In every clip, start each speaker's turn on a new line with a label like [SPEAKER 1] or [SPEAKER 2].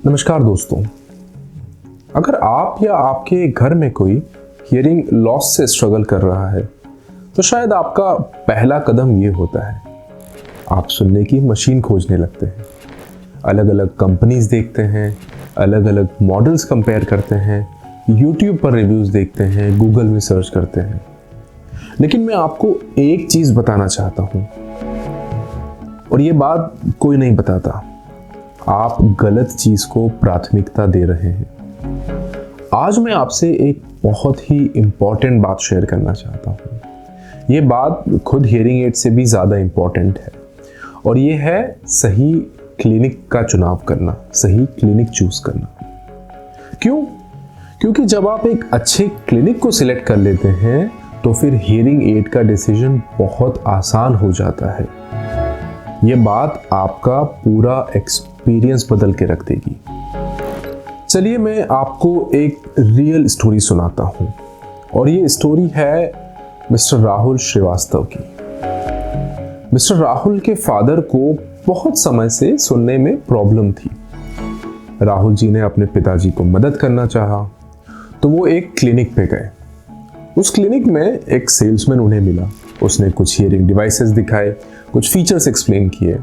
[SPEAKER 1] नमस्कार दोस्तों, अगर आप या आपके घर में कोई हियरिंग लॉस से स्ट्रगल कर रहा है तो शायद आपका पहला कदम ये होता है, आप सुनने की मशीन खोजने लगते हैं, अलग अलग कंपनीज देखते हैं, अलग अलग मॉडल्स कंपेयर करते हैं, यूट्यूब पर रिव्यूज़ देखते हैं, गूगल में सर्च करते हैं। लेकिन मैं आपको एक चीज़ बताना चाहता हूँ, और ये बात कोई नहीं बताता, आप गलत चीज़ को प्राथमिकता दे रहे हैं। आज मैं आपसे एक बहुत ही इम्पॉर्टेंट बात शेयर करना चाहता हूँ। ये बात खुद हियरिंग एड से भी ज़्यादा इम्पॉर्टेंट है, और ये है सही क्लिनिक का चुनाव करना, सही क्लिनिक चूज करना। क्यों? क्योंकि जब आप एक अच्छे क्लिनिक को सिलेक्ट कर लेते हैं तो फिर हियरिंग एड का डिसीजन बहुत आसान हो जाता है। ये बात आपका पूरा एक्सपीरियंस बदल के रख देगी। चलिए मैं आपको एक रियल स्टोरी सुनाता हूँ, और ये स्टोरी है मिस्टर राहुल श्रीवास्तव की। मिस्टर राहुल के फादर को बहुत समय से सुनने में प्रॉब्लम थी। राहुल जी ने अपने पिताजी को मदद करना चाहा, तो वो एक क्लिनिक पे गए। उस क्लिनिक में एक सेल्समैन उन्हें मिला। उसने कुछ हियरिंग डिवाइसेस दिखाए, कुछ फीचर्स एक्सप्लेन किए,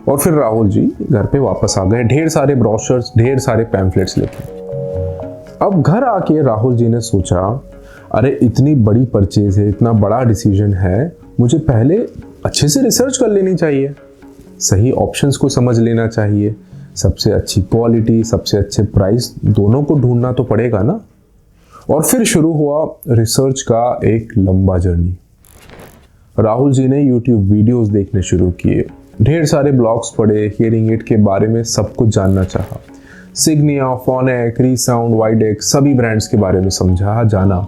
[SPEAKER 1] और फिर राहुल जी घर पे वापस आ गए, ढेर सारे ब्रोशर्स, ढेर सारे पैम्फलेट्स लेके। अब घर आके राहुल जी ने सोचा, अरे इतनी बड़ी परचेज है, इतना बड़ा डिसीजन है, मुझे पहले अच्छे से रिसर्च कर लेनी चाहिए, सही ऑप्शंस को समझ लेना चाहिए, सबसे अच्छी क्वालिटी, सबसे अच्छे प्राइस, दोनों को ढूंढना तो पड़ेगा ना। और फिर शुरू हुआ रिसर्च का एक लंबा जर्नी। राहुल जी ने यूट्यूब वीडियोस देखने शुरू किए, ढेर सारे ब्लॉग्स पढ़े, हियरिंग एड के बारे में सब कुछ जानना चाहा। सिग्निया, फोनेक, रीसाउंड, वाइडेक, सभी ब्रांड्स के बारे में समझा, जाना।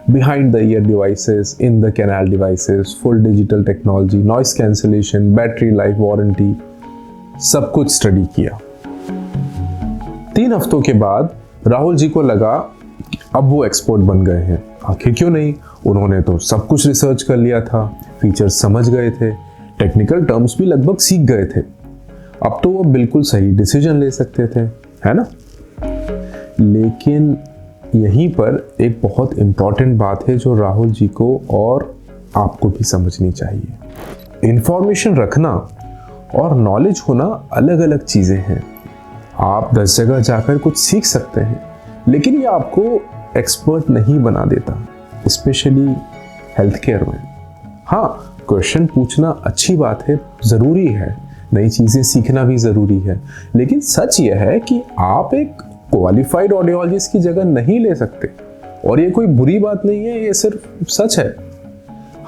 [SPEAKER 1] Behind the year devices, in the canal devices, full digital technology, noise cancellation, battery life warranty, सब कुछ स्टडी किया। 3 हफ्तों के बाद राहुल जी को लगा कि अब वो एक्सपर्ट बन गए हैं। आखिर क्यों नहीं, उन्होंने तो सब कुछ रिसर्च कर लिया था, फीचर्स समझ गए थे, टेक्निकल टर्म्स भी लगभग सीख गए थे। अब तो वो बिल्कुल सही डिसीजन ले सकते थे, है ना। लेकिन यहीं पर एक बहुत इंपॉर्टेंट बात है जो राहुल जी को और आपको भी समझनी चाहिए। इंफॉर्मेशन रखना और नॉलेज होना अलग अलग चीज़ें हैं। आप 10 जगह जाकर कुछ सीख सकते हैं, लेकिन ये आपको एक्सपर्ट नहीं बना देता, स्पेशली हेल्थ केयर में। हाँ, क्वेश्चन पूछना अच्छी बात है, ज़रूरी है, नई चीज़ें सीखना भी ज़रूरी है, लेकिन सच यह है कि आप एक क्वालिफाइड ऑडियोलॉजिस्ट की जगह नहीं ले सकते। और ये कोई बुरी बात नहीं है, ये सिर्फ सच है।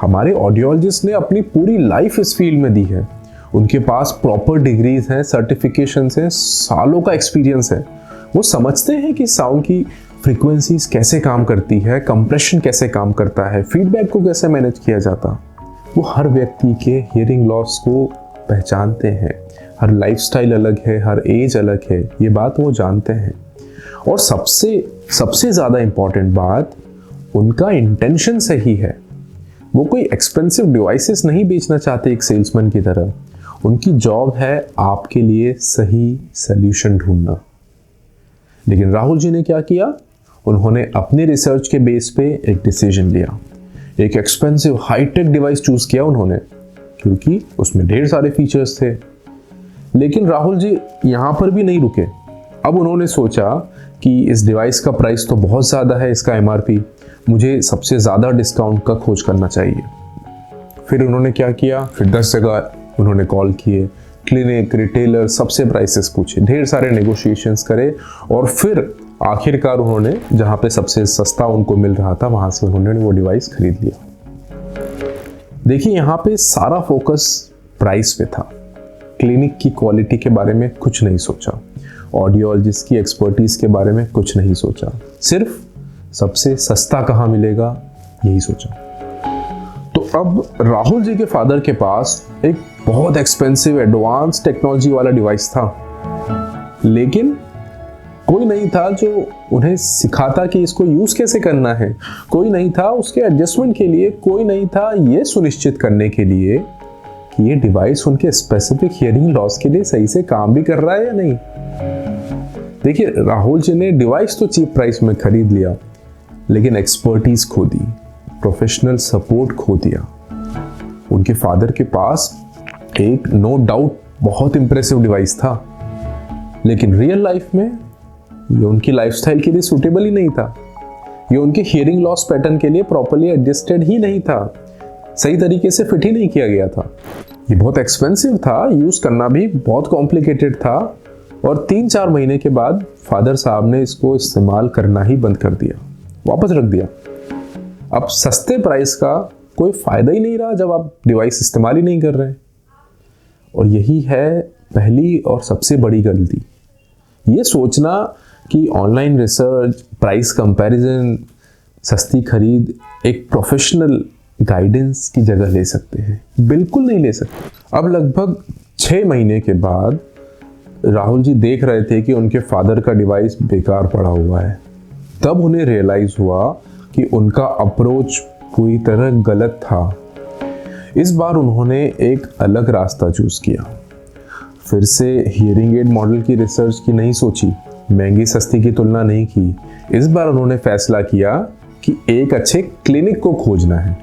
[SPEAKER 1] हमारे ऑडियोलॉजिस्ट ने अपनी पूरी लाइफ इस फील्ड में दी है, उनके पास प्रॉपर डिग्रीज हैं, सर्टिफिकेशंस हैं, सालों का एक्सपीरियंस है। वो समझते हैं कि साउंड की फ्रीक्वेंसीज कैसे काम करती है, कंप्रेशन कैसे काम करता है, फीडबैक को कैसे मैनेज किया जाता। वो हर व्यक्ति के हियरिंग लॉस को पहचानते हैं। हर लाइफस्टाइल अलग है, हर एज अलग है, ये बात वो जानते हैं। और सबसे ज़्यादा इम्पॉर्टेंट बात, उनका इंटेंशन सही है। वो कोई एक्सपेंसिव डिवाइसेस नहीं बेचना चाहते एक सेल्समैन की तरह। उनकी जॉब है आपके लिए सही सल्यूशन ढूंढना। लेकिन राहुल जी ने क्या किया? उन्होंने अपने रिसर्च के बेस पे एक डिसीजन लिया। एक एक्सपेंसिव हाईटेक डिवाइस चूज किया उन्होंने, क्योंकि उसमें ढेर सारे फीचर्स थे। लेकिन राहुल जी यहाँ पर भी नहीं रुके। अब उन्होंने सोचा कि इस डिवाइस का प्राइस तो बहुत ज़्यादा है, इसका एमआरपी, मुझे सबसे ज़्यादा डिस्काउंट का खोज करना चाहिए। फिर उन्होंने क्या किया? फिर 10 जगह उन्होंने कॉल किए, क्लिनिक, रिटेलर, सबसे प्राइसेस पूछे, ढेर सारे नेगोशिएशंस करे, और फिर आखिरकार उन्होंने जहाँ पे सबसे सस्ता उनको मिल रहा था वहाँ से उन्होंने वो डिवाइस खरीद लिया। देखिए, यहाँ पे सारा फोकस प्राइस पे था। क्लिनिक की क्वालिटी के बारे में कुछ नहीं सोचा, ऑडियोलॉजिस्ट की एक्सपर्टीज के बारे में कुछ नहीं सोचा, सिर्फ सबसे सस्ता कहाँ मिलेगा यही सोचा। तो अब राहुल जी के फादर के पास एक बहुत एक्सपेंसिव एडवांस टेक्नोलॉजी वाला डिवाइस था, लेकिन कोई नहीं था जो उन्हें सिखाता कि इसको यूज कैसे करना है। कोई नहीं था उसके एडजस्टमेंट के लिए, कोई नहीं था ये सुनिश्चित करने के लिए कि ये डिवाइस उनके स्पेसिफिक हियरिंग लॉस के लिए सही से काम भी कर रहा है या नहीं। देखिए, राहुल जी ने डिवाइस तो चीप प्राइस में खरीद लिया, लेकिन एक्सपर्टीज खो दी, प्रोफेशनल सपोर्ट खो दिया। उनके फादर के पास एक नो डाउट बहुत इंप्रेसिव डिवाइस था, लेकिन रियल लाइफ में ये उनकी लाइफस्टाइल के लिए सूटेबल ही नहीं था। ये उनके हियरिंग लॉस पैटर्न के लिए प्रॉपर्ली एडजस्टेड ही नहीं था, सही तरीके से फिट ही नहीं किया गया था। ये बहुत एक्सपेंसिव था, यूज करना भी बहुत कॉम्प्लिकेटेड था, और 3-4 महीने के बाद फादर साहब ने इसको इस्तेमाल करना ही बंद कर दिया, वापस रख दिया। अब सस्ते प्राइस का कोई फायदा ही नहीं रहा जब आप डिवाइस इस्तेमाल ही नहीं कर रहे हैं। और यही है पहली और सबसे बड़ी गलती, ये सोचना कि ऑनलाइन रिसर्च, प्राइस कंपैरिजन, सस्ती खरीद एक प्रोफेशनल गाइडेंस की जगह ले सकते हैं। बिल्कुल नहीं ले सकते। अब लगभग 6 महीने के बाद राहुल जी देख रहे थे कि उनके फादर का डिवाइस बेकार पड़ा हुआ है। तब उन्हें रियलाइज हुआ कि उनका अप्रोच पूरी तरह गलत था। इस बार उन्होंने एक अलग रास्ता चूज किया। फिर से हियरिंग एड मॉडल की रिसर्च की नहीं सोची, महंगी सस्ती की तुलना नहीं की। इस बार उन्होंने फैसला किया कि एक अच्छे क्लिनिक को खोजना है,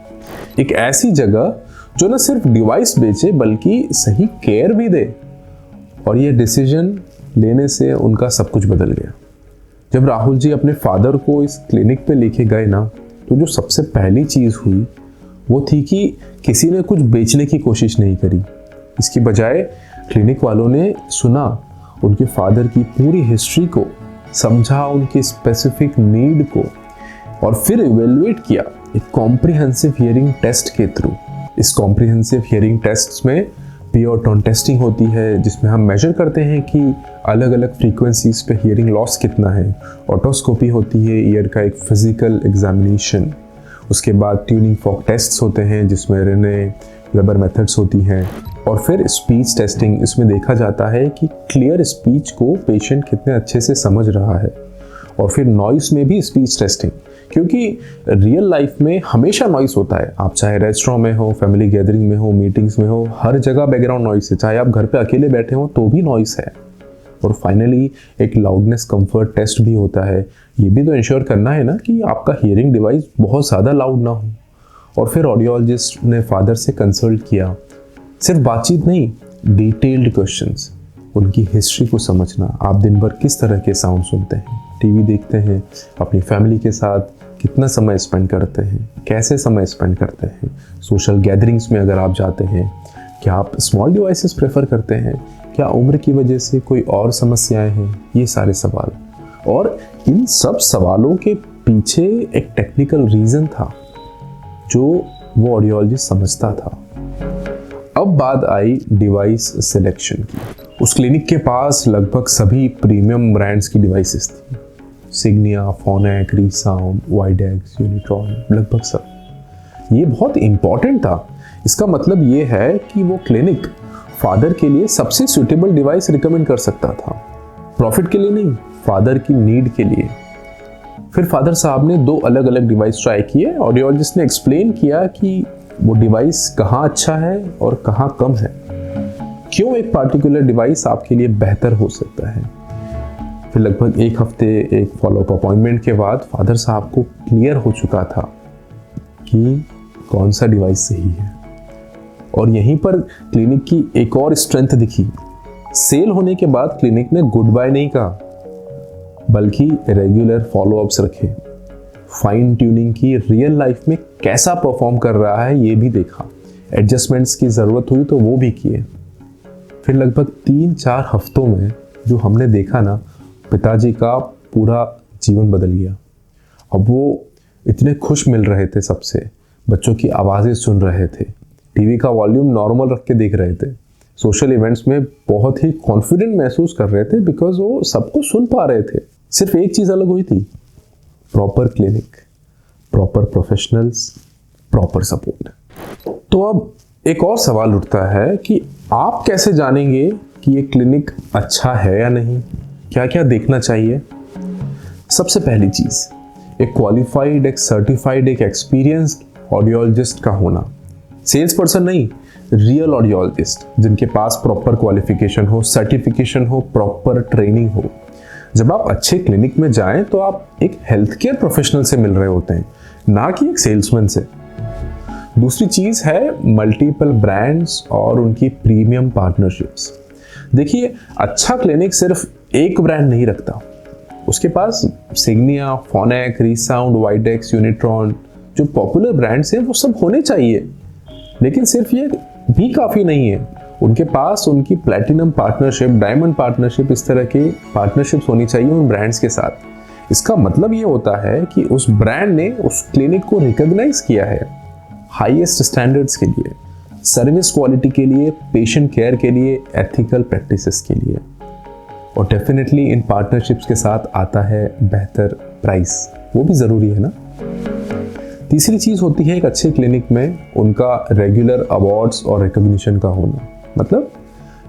[SPEAKER 1] एक ऐसी जगह जो न सिर्फ डिवाइस बेचे बल्कि सही केयर भी दे। और यह डिसीजन लेने से उनका सब कुछ बदल गया। जब राहुल जी अपने फादर को इस क्लिनिक पे लेके गए ना, तो जो सबसे पहली चीज हुई वो थी कि किसी ने कुछ बेचने की कोशिश नहीं करी। इसकी बजाय क्लिनिक वालों ने सुना, उनके फादर की पूरी हिस्ट्री को समझा, उनके स्पेसिफिक नीड को, और फिर इवेलुएट किया एक कॉम्प्रिहेंसिव हियरिंग टेस्ट के थ्रू। इस कॉम्प्रिहेंसिव हियरिंग टेस्ट में पियर टोन टेस्टिंग होती है, जिसमें हम मेजर करते हैं कि अलग अलग फ्रीक्वेंसीज पे हियरिंग लॉस कितना है। ऑटोस्कोपी होती है, ईयर का एक फिजिकल एग्जामिनेशन। उसके बाद ट्यूनिंग फॉक टेस्ट्स होते हैं, जिसमें रेने वेबर मेथड्स होती हैं। और फिर स्पीच टेस्टिंग, इसमें देखा जाता है कि क्लियर स्पीच को पेशेंट कितने अच्छे से समझ रहा है। और फिर नॉइस में भी स्पीच टेस्टिंग, क्योंकि रियल लाइफ में हमेशा नॉइस होता है। आप चाहे रेस्टोरेंट में हो, फैमिली गैदरिंग में हो, मीटिंग्स में हो, हर जगह बैकग्राउंड नॉइस है। चाहे आप घर पे अकेले बैठे हो तो भी नॉइस है। और फाइनली एक लाउडनेस कंफर्ट टेस्ट भी होता है। ये भी तो इंश्योर करना है ना कि आपका हियरिंग डिवाइस बहुत ज़्यादा लाउड ना हो। और फिर ऑडियोलॉजिस्ट ने फादर से कंसल्ट किया। सिर्फ बातचीत नहीं, डिटेल्ड क्वेश्चंस, उनकी हिस्ट्री को समझना। आप दिन भर किस तरह के साउंड सुनते हैं, टीवी देखते हैं, अपनी फैमिली के साथ कितना समय स्पेंड करते हैं, कैसे समय स्पेंड करते हैं, सोशल गैदरिंग्स में अगर आप जाते हैं, क्या आप स्मॉल डिवाइसेस प्रेफर करते हैं, क्या उम्र की वजह से कोई और समस्याएं हैं, ये सारे सवाल। और इन सब सवालों के पीछे एक टेक्निकल रीज़न था जो वो ऑडियोलॉजिस्ट समझता था। अब बात आई डिवाइस सिलेक्शन की। उस क्लिनिक के पास लगभग सभी प्रीमियम ब्रांड्स की डिवाइसेस थी। सिग्निया, फोनेक, रीसाउंड, वाइडेक्स, यूनिट्रॉन, लगभग सब। ये बहुत इंपॉर्टेंट था। इसका मतलब ये है कि वो क्लिनिक फादर के लिए सबसे सूटेबल डिवाइस रिकमेंड कर सकता था। प्रॉफिट के लिए नहीं, फादर की नीड के लिए। फिर फादर साहब ने 2 अलग अलग डिवाइस ट्राई किए। ऑडियोलॉजिस्ट ने एक्सप्लेन किया कि वो डिवाइस कहाँ अच्छा है और कहाँ कम है, क्यों एक पार्टिकुलर डिवाइस आपके लिए बेहतर हो सकता है। फिर लगभग 1 हफ्ते एक फॉलोअप अपॉइंटमेंट के बाद फादर साहब को क्लियर हो चुका था कि कौन सा डिवाइस सही है। और यहीं पर क्लिनिक की एक और स्ट्रेंथ दिखी। सेल होने के बाद क्लिनिक ने गुड बाय नहीं कहा, बल्कि रेगुलर फॉलोअप्स रखे, फाइन ट्यूनिंग की, रियल लाइफ में कैसा परफॉर्म कर रहा है ये भी देखा, एडजस्टमेंट्स की ज़रूरत हुई तो वो भी किए। फिर लगभग 3-4 हफ्तों में जो हमने देखा ना, पिताजी का पूरा जीवन बदल गया। अब वो इतने खुश मिल रहे थे सबसे, बच्चों की आवाज़ें सुन रहे थे, टीवी का वॉल्यूम नॉर्मल रख के देख रहे थे, सोशल इवेंट्स में बहुत ही कॉन्फिडेंट महसूस कर रहे थे बिकॉज वो सबको सुन पा रहे थे। सिर्फ एक चीज़ अलग हुई थी, proper clinic, proper professionals, proper support. तो अब एक और सवाल उठता है कि आप कैसे जानेंगे कि ये क्लिनिक अच्छा है या नहीं, क्या क्या देखना चाहिए। सबसे पहली चीज़, एक क्वालिफाइड, एक सर्टिफाइड, एक एक्सपीरियंस्ड ऑडियोलॉजिस्ट का होना। सेल्स पर्सन नहीं, रियल ऑडियोलॉजिस्ट जिनके पास प्रॉपर क्वालिफिकेशन हो, सर्टिफिकेशन हो, प्रॉपर ट्रेनिंग हो, जब आप अच्छे क्लिनिक में जाएं तो आप एक हेल्थ केयर प्रोफेशनल से मिल रहे होते हैं, ना कि एक सेल्समैन से। दूसरी चीज है मल्टीपल ब्रांड्स और उनकी प्रीमियम पार्टनरशिप्स। देखिए, अच्छा क्लिनिक सिर्फ एक ब्रांड नहीं रखता, उसके पास सिग्निया, फोनेक, रीसाउंड, वाइडेक्स, यूनिट्रॉन जो पॉपुलर ब्रांड्स हैं वो सब होने चाहिए। लेकिन सिर्फ ये भी काफी नहीं है, उनके पास उनकी प्लैटिनम पार्टनरशिप, डायमंड पार्टनरशिप, इस तरह की पार्टनरशिप्स होनी चाहिए उन ब्रांड्स के साथ। इसका मतलब ये होता है कि उस ब्रांड ने उस क्लिनिक को रिकॉग्नाइज किया है हाईएस्ट स्टैंडर्ड्स के लिए, सर्विस क्वालिटी के लिए, पेशेंट केयर के लिए, एथिकल प्रैक्टिसेस के लिए। और डेफिनेटली इन पार्टनरशिप्स के साथ आता है बेहतर प्राइस, वो भी ज़रूरी है ना। तीसरी चीज़ होती है एक अच्छे क्लिनिक में उनका रेगुलर अवार्ड्स और रिकॉग्निशन का होना। मतलब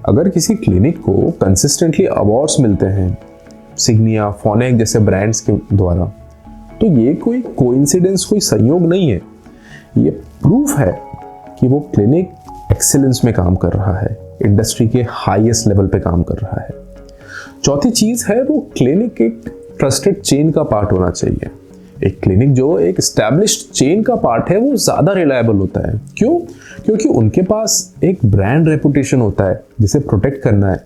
[SPEAKER 1] अगर किसी क्लिनिक को कंसिस्टेंटली अवार्ड्स मिलते हैं सिग्निया, फोनेक जैसे ब्रांड्स के द्वारा, तो ये कोई कोइंसिडेंस, कोई संयोग नहीं है, ये प्रूफ है कि वो क्लिनिक एक्सीलेंस में काम कर रहा है, इंडस्ट्री के हाईएस्ट लेवल पे काम कर रहा है। चौथी चीज है वो क्लिनिक एक ट्रस्टेड चेन का पार्ट होना चाहिए। एक क्लिनिक जो एक एस्टैब्लिश्ड चेन का पार्ट है वो ज्यादा रिलायबल होता है। क्यों? क्योंकि उनके पास एक ब्रांड रेपुटेशन होता है जिसे प्रोटेक्ट करना है,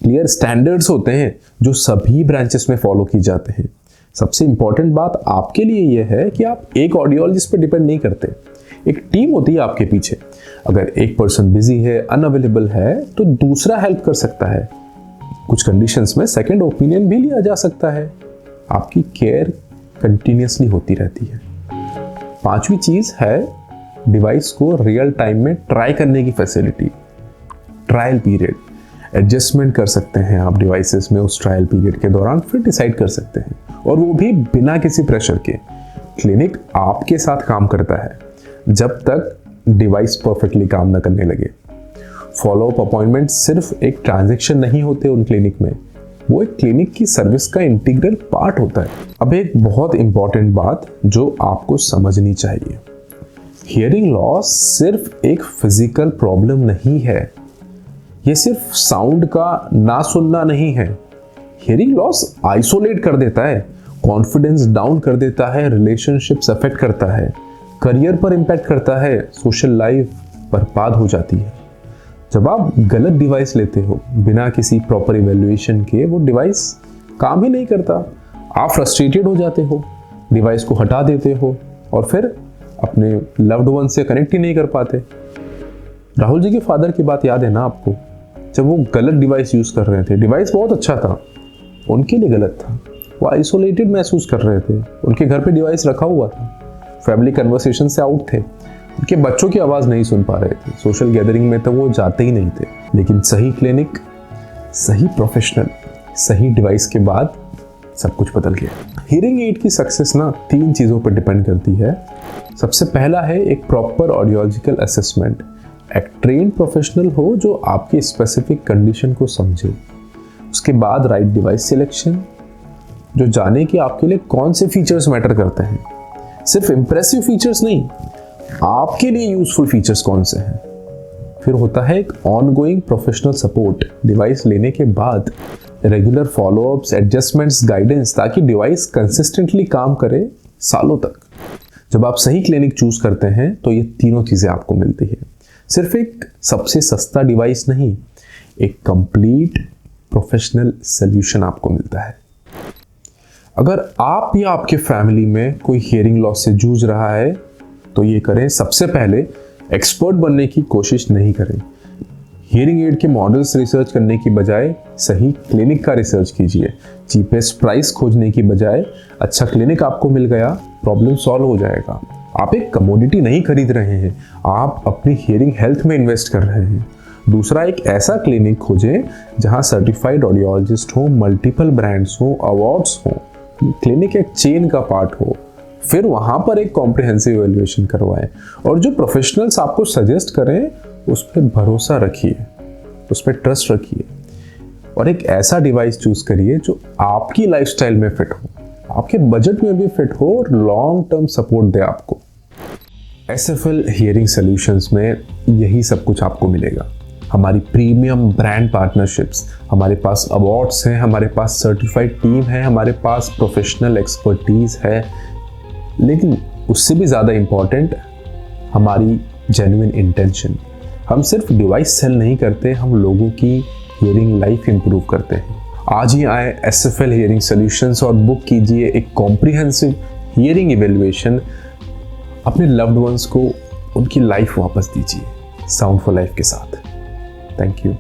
[SPEAKER 1] क्लियर स्टैंडर्ड्स होते हैं जो सभी ब्रांचेस में फॉलो की जाते हैं। सबसे इंपॉर्टेंट बात आपके लिए यह है कि आप एक ऑडियोलॉजिस्ट पे डिपेंड नहीं करते, एक टीम होती है आपके पीछे। अगर एक पर्सन बिजी है, अनअवेलेबल है, तो दूसरा हेल्प कर सकता है। कुछ कंडीशंस में सेकंड ओपिनियन भी लिया जा सकता है। आपकी केयर कंटिन्यूअसली होती रहती है। पांचवी चीज है डिवाइस को रियल टाइम में ट्राई करने की फैसिलिटी, ट्रायल पीरियड। एडजस्टमेंट कर सकते हैं आप डिवाइसेस में उस ट्रायल पीरियड के दौरान, फिर डिसाइड कर सकते हैं, और वो भी बिना किसी प्रेशर के। क्लिनिक आपके साथ काम करता है जब तक डिवाइस परफेक्टली काम ना करने लगे। फॉलोअप अपॉइंटमेंट सिर्फ एक ट्रांजैक्शन नहीं होते उन क्लिनिक में, वो एक क्लिनिक की सर्विस का इंटीग्रल पार्ट होता है। अब एक बहुत इंपॉर्टेंट बात जो आपको समझनी चाहिए, हियरिंग लॉस सिर्फ एक फिजिकल प्रॉब्लम नहीं है, ये सिर्फ साउंड का ना सुनना नहीं है। हियरिंग लॉस आइसोलेट कर देता है, कॉन्फिडेंस डाउन कर देता है, रिलेशनशिप्स अफेक्ट करता है, करियर पर इंपैक्ट करता है, सोशल लाइफ बर्बाद हो जाती है। जब आप गलत डिवाइस लेते हो बिना किसी प्रॉपर इवैल्यूएशन के, वो डिवाइस काम ही नहीं करता, आप फ्रस्ट्रेटेड हो जाते हो, डिवाइस को हटा देते हो और फिर अपने लव्ड वन से कनेक्ट ही नहीं कर पाते। राहुल जी के फादर की बात याद है ना आपको, जब वो गलत डिवाइस यूज कर रहे थे, डिवाइस बहुत अच्छा था, उनके लिए गलत था, वो आइसोलेटेड महसूस कर रहे थे, उनके घर पे डिवाइस रखा हुआ था, फैमिली कन्वर्सेशन से आउट थे, उनके बच्चों की आवाज नहीं सुन पा रहे थे, सोशल गैदरिंग में तो वो जाते ही नहीं थे। लेकिन सही क्लिनिक, सही प्रोफेशनल, सही डिवाइस के बाद सब कुछ बदल गया। हियरिंग एड की सक्सेस ना 3 चीजों पर डिपेंड करती है। सबसे पहला है एक प्रॉपर ऑडियोलॉजिकल असेसमेंट, एक ट्रेन प्रोफेशनल हो जो आपकी स्पेसिफिक कंडीशन को समझे। उसके बाद राइट डिवाइस सिलेक्शन, जो जाने कि आपके लिए कौन से फीचर्स मैटर करते हैं, सिर्फ इंप्रेसिव फीचर्स नहीं, आपके लिए यूजफुल फीचर्स कौन से हैं। फिर होता है एक ऑनगोइंग प्रोफेशनल सपोर्ट, डिवाइस लेने के बाद रेगुलर फॉलोअप्स, एडजस्टमेंट्स, गाइडेंस, ताकि डिवाइस कंसिस्टेंटली काम करे सालों तक। जब आप सही क्लिनिक चूज करते हैं तो ये तीनों चीजें आपको मिलती है। सिर्फ एक सबसे सस्ता डिवाइस नहीं, एक कंप्लीट प्रोफेशनल सॉल्यूशन आपको मिलता है। अगर आप या आपके फैमिली में कोई हियरिंग लॉस से जूझ रहा है तो ये करें, सबसे पहले एक्सपर्ट बनने की कोशिश नहीं करें। हियरिंग एड के मॉडल्स रिसर्च करने की बजाय सही क्लिनिक का रिसर्च कीजिए। चीपेस्ट प्राइस खोजने की बजाय अच्छा क्लिनिक आपको मिल गया, प्रॉब्लम सॉल्व हो जाएगा। आप एक कमोडिटी नहीं खरीद रहे हैं, आप अपनी हियरिंग हेल्थ में इन्वेस्ट कर रहे हैं। दूसरा, एक ऐसा क्लिनिक खोजें जहां सर्टिफाइड ऑडियोलॉजिस्ट हो, मल्टीपल ब्रांड्स हो, अवार्ड्स हो, क्लिनिक एक चेन का पार्ट हो। फिर वहां पर एक कॉम्प्रिहेंसिव इवैल्यूएशन करवाएं और जो प्रोफेशनल्स आपको सजेस्ट करें उस पर भरोसा रखिए, उस पर ट्रस्ट रखिए और एक ऐसा डिवाइस चूज करिए जो आपकी लाइफस्टाइल में फिट हो, आपके बजट में भी फिट हो और लॉन्ग टर्म सपोर्ट दे आपको। SFL हियरिंग सॉल्यूशंस में यही सब कुछ आपको मिलेगा। हमारी प्रीमियम ब्रांड पार्टनरशिप्स, हमारे पास अवार्ड्स हैं, हमारे पास सर्टिफाइड टीम है, हमारे पास प्रोफेशनल एक्सपर्टीज़ है, लेकिन उससे भी ज़्यादा इम्पॉर्टेंट हमारी जेन्युइन इंटेंशन। हम सिर्फ डिवाइस सेल नहीं करते, हम लोगों की हियरिंग लाइफ इंप्रूव करते हैं। आज ही आए SFL हियरिंग सॉल्यूशंस और बुक कीजिए एक कॉम्प्रिहेंसिव हियरिंग इवेल्युएशन। अपने लव्ड वंस को उनकी लाइफ वापस दीजिए साउंड फॉर लाइफ के साथ। Thank you.